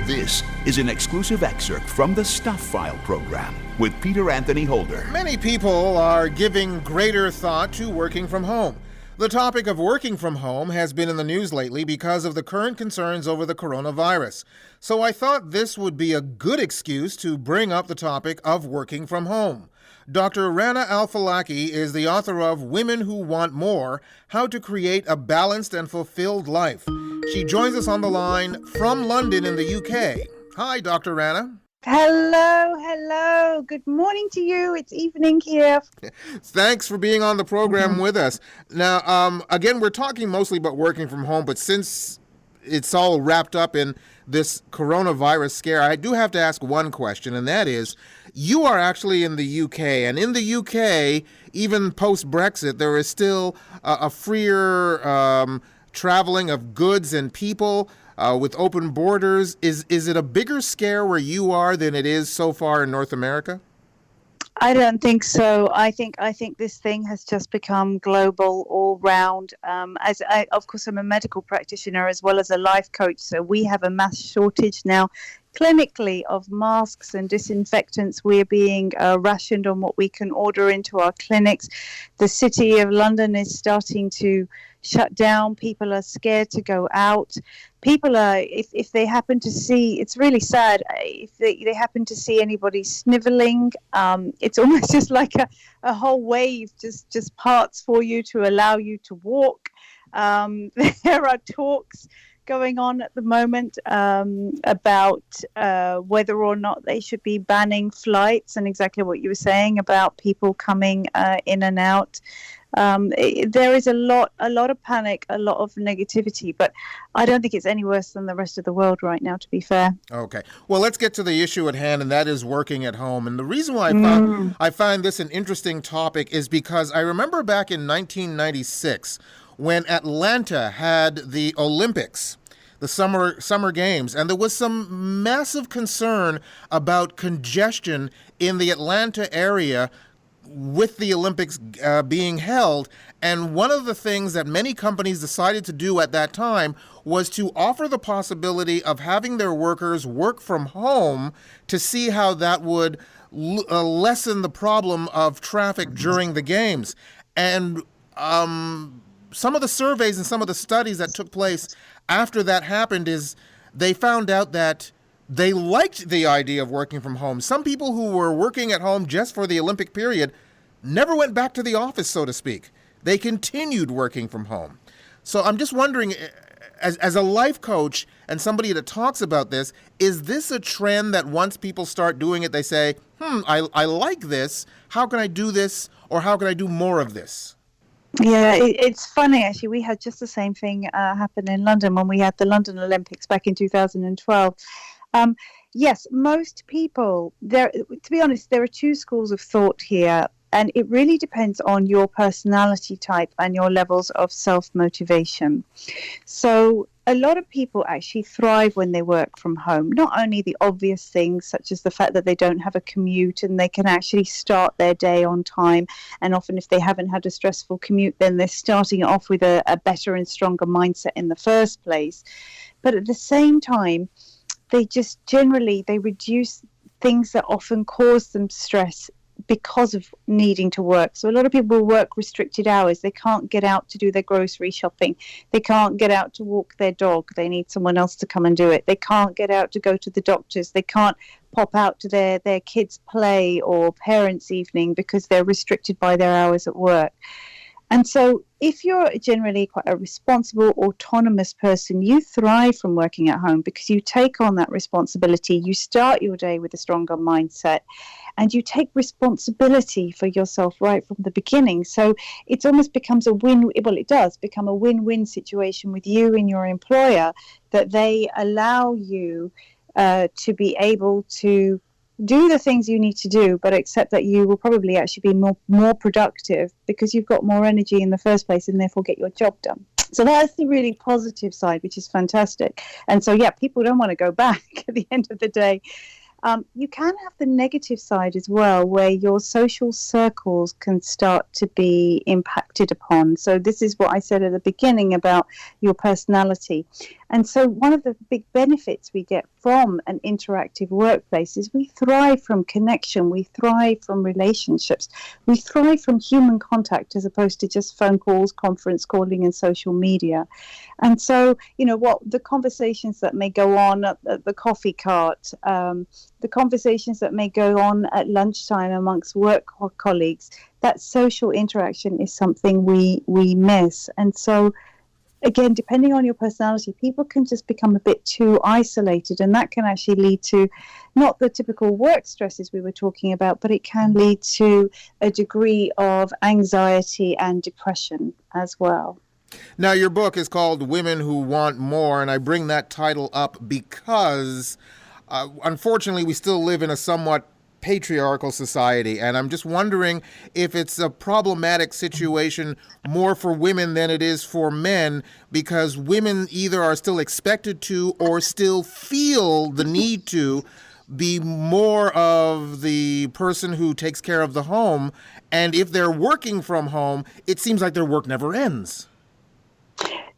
This is an exclusive excerpt from the Stuph File program with Peter Anthony Holder. Many people are giving greater thought to working from home. The topic of working from home has been in the news lately because of the current concerns over the coronavirus. So I thought this would be a good excuse to bring up the topic of working from home. Dr. Rana Al-Falaki is the author of Women Who Want More: How to Create a Balanced and Fulfilled Life. She joins us on the line from London in the UK. Hi, Dr. Rana. Hello. Good morning to you. It's evening here. Thanks for being on the program with us. Now, again, we're talking mostly about working from home, but since it's all wrapped up in this coronavirus scare, I do have to ask one question, and that is, you are actually in the UK, and in the UK, even post-Brexit, there is still a freer traveling of goods and people with open borders. Is it a bigger scare where you are than it is so far in North America? I don't think so. I think this thing has just become global all round. Of course, I'm a medical practitioner as well as a life coach, so we have a mass shortage now clinically of masks and disinfectants. We're being rationed on what we can order into our clinics. The City of London is starting to shut down. People are scared to go out. People are, if they happen to see, it's really sad, if they happen to see anybody sniveling, it's almost just like a whole wave just parts for you to allow you to walk. There are talks going on at the moment about whether or not they should be banning flights, and exactly what you were saying about people coming in and out. There is a lot of panic, a lot of negativity, but I don't think it's any worse than the rest of the world right now, to be fair. Okay. Well, let's get to the issue at hand, and that is working at home. And the reason why I find this an interesting topic is because I remember back in 1996 when Atlanta had the Olympics, the summer games, and there was some massive concern about congestion in the Atlanta area with the Olympics being held. And one of the things that many companies decided to do at that time was to offer the possibility of having their workers work from home to see how that would lessen the problem of traffic during the games. And some of the surveys and some of the studies that took place after that happened is they found out that they liked the idea of working from home. Some people who were working at home just for the Olympic period never went back to the office, so to speak. They continued working from home. So I'm just wondering, as a life coach and somebody that talks about this, is this a trend that once people start doing it, they say, I like this. How can I do this? Or how can I do more of this? Yeah, it's funny, actually. We had just the same thing happen in London when we had the London Olympics back in 2012. Yes, most people, to be honest, there are two schools of thought here, and it really depends on your personality type and your levels of self-motivation. So a lot of people actually thrive when they work from home. Not only the obvious things, such as the fact that they don't have a commute and they can actually start their day on time. And often if they haven't had a stressful commute, then they're starting off with a better and stronger mindset in the first place. But at the same time, they just generally, they reduce things that often cause them stress because of needing to work. So a lot of people work restricted hours. They can't get out to do their grocery shopping. They can't get out to walk their dog. They need someone else to come and do it. They can't get out to go to the doctors. They can't pop out to their kids' play or parents' evening because they're restricted by their hours at work. And so if you're generally quite a responsible, autonomous person, you thrive from working at home because you take on that responsibility. You start your day with a stronger mindset and you take responsibility for yourself right from the beginning. So it almost becomes it does become a win-win situation with you and your employer, that they allow you to be able to do the things you need to do, but accept that you will probably actually be more productive because you've got more energy in the first place and therefore get your job done. So that's the really positive side, which is fantastic. And so, yeah, people don't want to go back at the end of the day. You can have the negative side as well, where your social circles can start to be impacted upon. So this is what I said at the beginning about your personality. And so one of the big benefits we get from an interactive workplace is we thrive from connection, we thrive from relationships, we thrive from human contact as opposed to just phone calls, conference calling, and social media. And so, what the conversations that may go on at the coffee cart, the conversations that may go on at lunchtime amongst work colleagues, that social interaction is something we miss. And so, again, depending on your personality, people can just become a bit too isolated, and that can actually lead to not the typical work stresses we were talking about, but it can lead to a degree of anxiety and depression as well. Now, your book is called Women Who Want More, and I bring that title up because, unfortunately, we still live in a somewhat patriarchal society, and I'm just wondering if it's a problematic situation more for women than it is for men, because women either are still expected to or still feel the need to be more of the person who takes care of the home, and if they're working from home, it seems like their work never ends.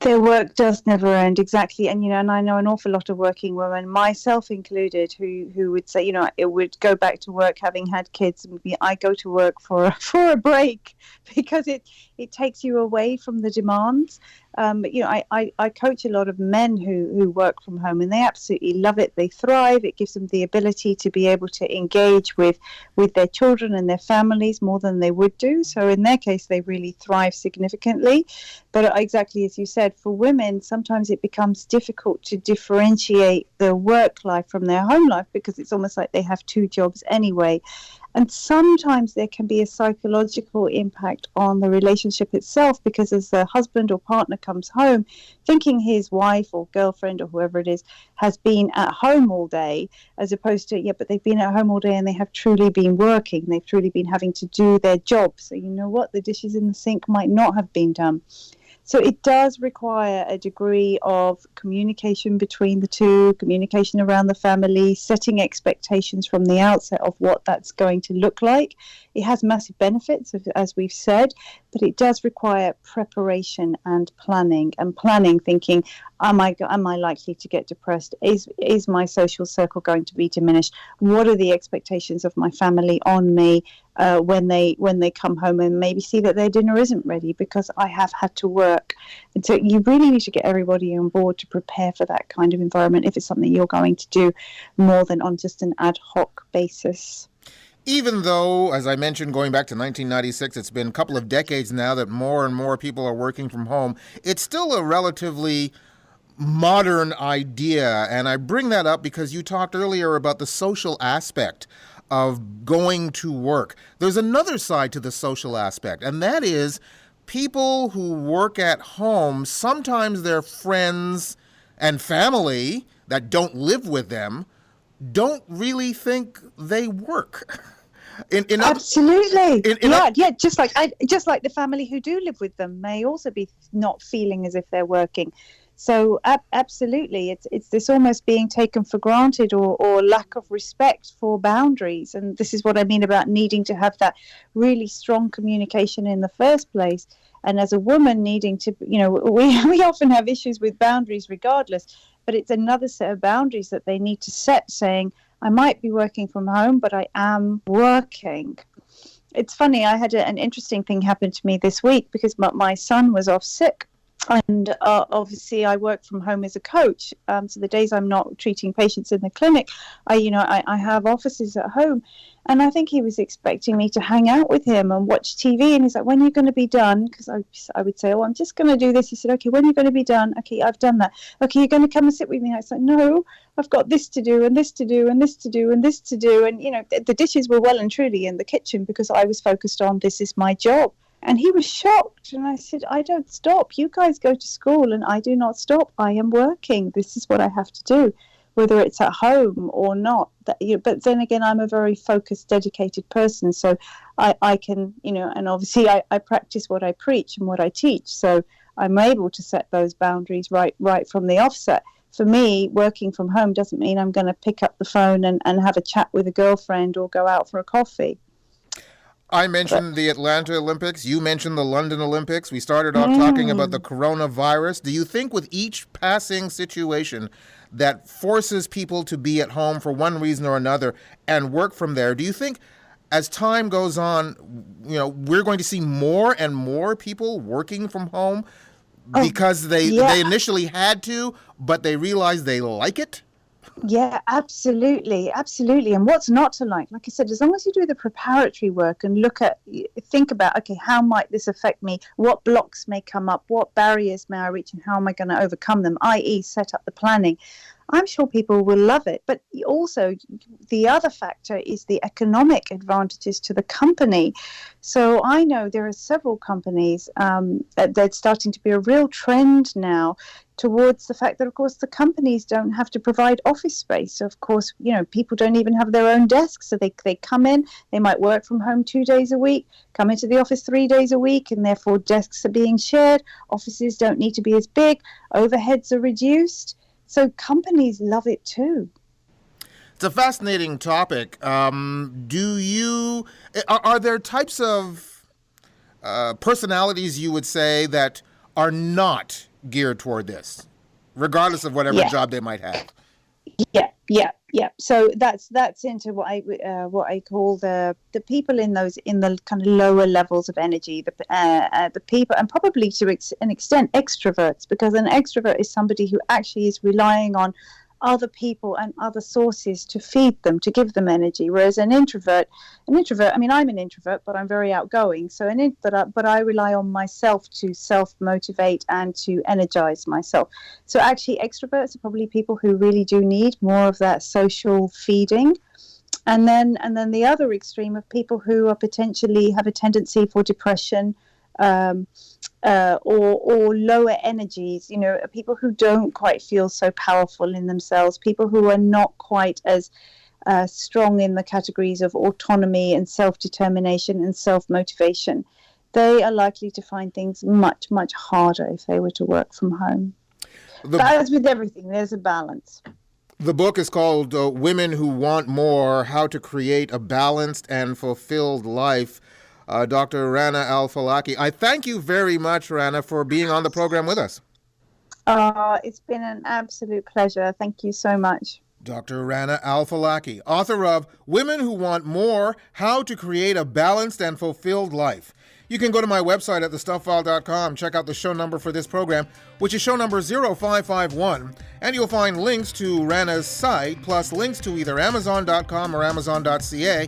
Their work does never end, exactly. And, and I know an awful lot of working women, myself included, who would say, it would go back to work having had kids. And I go to work for a break because it takes you away from the demands. I coach a lot of men who work from home, and they absolutely love it. They thrive. It gives them the ability to be able to engage with their children and their families more than they would do. So in their case, they really thrive significantly. But exactly as you said, for women, sometimes it becomes difficult to differentiate their work life from their home life because it's almost like they have two jobs anyway. And sometimes there can be a psychological impact on the relationship itself, because as the husband or partner comes home, thinking his wife or girlfriend or whoever it is has been at home all day, as opposed to, but they've been at home all day and they have truly been working. They've truly been having to do their job. So you know what? The dishes in the sink might not have been done. So it does require a degree of communication between the two, communication around the family, setting expectations from the outset of what that's going to look like. It has massive benefits, as we've said, but it does require preparation and planning, thinking, am I likely to get depressed? Is my social circle going to be diminished? What are the expectations of my family on me when they come home and maybe see that their dinner isn't ready because I have had to work? And so you really need to get everybody on board to prepare for that kind of environment if it's something you're going to do more than on just an ad hoc basis. Even though, as I mentioned, going back to 1996, it's been a couple of decades now that more and more people are working from home, it's still a relatively modern idea. And I bring that up because you talked earlier about the social aspect of going to work. There's another side to the social aspect, and that is people who work at home, sometimes their friends and family that don't live with them don't really think they work. Absolutely. Just like the family who do live with them may also be not feeling as if they're working. So absolutely, it's this almost being taken for granted or lack of respect for boundaries. And this is what I mean about needing to have that really strong communication in the first place. And as a woman needing to, we often have issues with boundaries regardless, but it's another set of boundaries that they need to set, saying, I might be working from home, but I am working. It's funny, I had an interesting thing happen to me this week because my son was off sick. And obviously I work from home as a coach. So the days I'm not treating patients in the clinic, I have offices at home. And I think he was expecting me to hang out with him and watch TV. And he's like, when are you going to be done? Because I would say, I'm just going to do this. He said, okay, when are you going to be done? Okay, I've done that. Okay, you're going to come and sit with me. I was like, no, I've got this to do and this to do and this to do and this to do. And, the dishes were well and truly in the kitchen because I was focused on this is my job. And he was shocked. And I said, I don't stop. You guys go to school and I do not stop. I am working. This is what I have to do, whether it's at home or not. But then again, I'm a very focused, dedicated person. So I can, and obviously I practice what I preach and what I teach. So I'm able to set those boundaries right from the offset. For me, working from home doesn't mean I'm going to pick up the phone and have a chat with a girlfriend or go out for a coffee. I mentioned the Atlanta Olympics. You mentioned the London Olympics. We started off talking about the coronavirus. Do you think with each passing situation that forces people to be at home for one reason or another and work from there, do you think as time goes on, we're going to see more and more people working from home because they initially had to, but they realized they like it? Yeah, absolutely. Absolutely. And what's not to like? Like I said, as long as you do the preparatory work and think about, okay, how might this affect me? What blocks may come up? What barriers may I reach? And how am I going to overcome them? i.e. set up the planning. I'm sure people will love it. But also, the other factor is the economic advantages to the company. So I know there are several companies that's starting to be a real trend now towards the fact that, of course, the companies don't have to provide office space. So, of course, people don't even have their own desks. So they come in, they might work from home 2 days a week, come into the office 3 days a week, and therefore desks are being shared. Offices don't need to be as big. Overheads are reduced. So companies love it too. It's a fascinating topic. Are there types of personalities you would say that are not geared toward this, regardless of whatever job they might have? Yeah. So that's into what I call the people in the kind of lower levels of energy, the people, and probably to an extent extroverts, because an extrovert is somebody who actually is relying on other people and other sources to feed them, to give them energy. Whereas an introvert, I mean, I'm an introvert, but I'm very outgoing. So but I rely on myself to self-motivate and to energize myself. So actually, extroverts are probably people who really do need more of that social feeding. And then the other extreme of people who are potentially have a tendency for depression, or lower energies, people who don't quite feel so powerful in themselves, people who are not quite as strong in the categories of autonomy and self-determination and self-motivation. They are likely to find things much, much harder if they were to work from home. But as with everything, there's a balance. The book is called Women Who Want More, How to Create a Balanced and Fulfilled Life. Dr. Rana Al-Falaki. I thank you very much, Rana, for being on the program with us. It's been an absolute pleasure. Thank you so much. Dr. Rana Al-Falaki, author of Women Who Want More, How to Create a Balanced and Fulfilled Life. You can go to my website at thestufffile.com, check out the show number for this program, which is show number 0551, and you'll find links to Rana's site, plus links to either Amazon.com or Amazon.ca,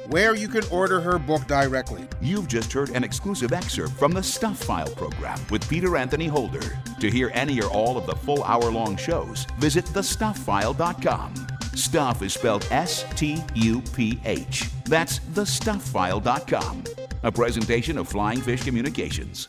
where you can order her book directly. You've just heard an exclusive excerpt from the Stuph File program with Peter Anthony Holder. To hear any or all of the full hour-long shows, visit thestufffile.com. Stuph is spelled S-T-U-P-H. That's thestufffile.com. A presentation of Flying Fish Communications.